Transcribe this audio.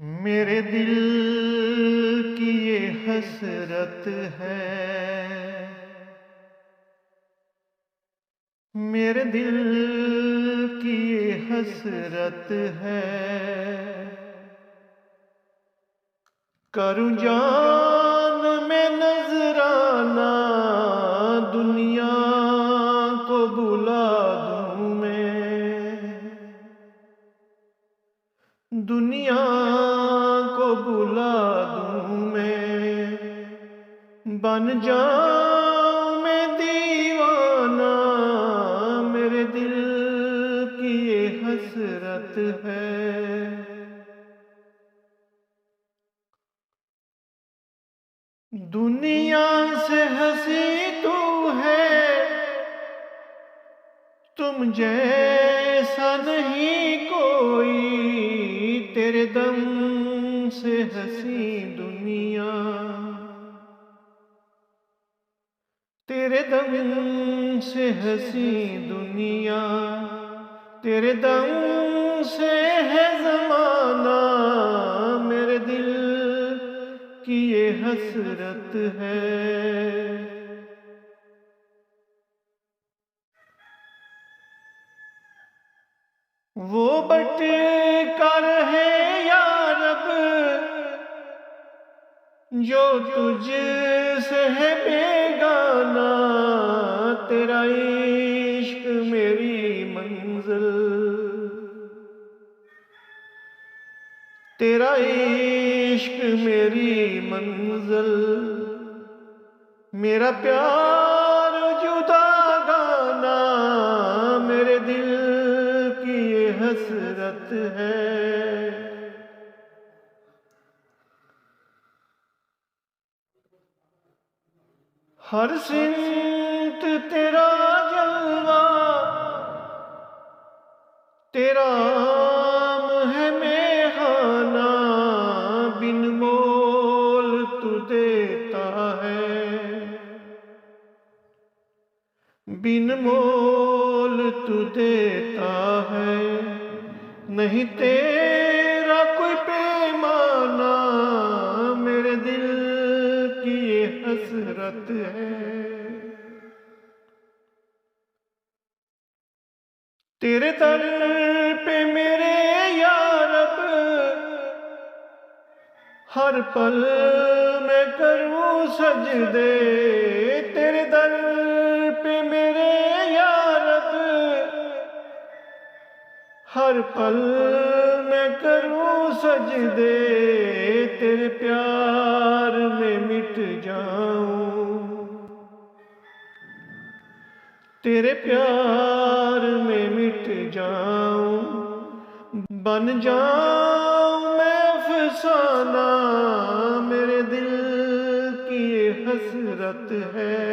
मेरे दिल की ये हसरत है, मेरे दिल की ये हसरत है। करूं जान में नजराना, दुनिया को बुला दूं मैं, दुनिया को बुला दूं मैं। बन जाऊं मैं दीवाना, मेरे दिल की ये हसरत है। दुनिया से हंसी तू है, तुम जैसा नहीं कोई, तेरे दम से हंसी दुनिया, तेरे दम से हंसी दुनिया, तेरे दम से है ज़माना, मेरे दिल की ये हसरत है। वो बट कर है या रब, जो तुझ से है बेगाना, तेरा इश्क मेरी मंजिल, तेरा इश्क मेरी मंजिल, मेरा प्यार जुदा गाना, मेरे दिल की ये हसरत है। हर सिमत तेरा जलवा, तेरा आम है मेहाना, बिन मोल तू देता है, बिन मोल तू देता है। नहीं तेरा कोई पैमाना, मेरे दिल की ये हसरत है। तेरे दर पे मेरे या रब, हर पल मैं करूं सजदे, तेरे दर पे मेरे या रब, हर पल मैं करूं सजदे, तेरे प्यार में मिट जाऊं, तेरे प्यार में मिट जाऊं, बन जाऊं मैं अफसाना, मेरे दिल की ये हसरत है।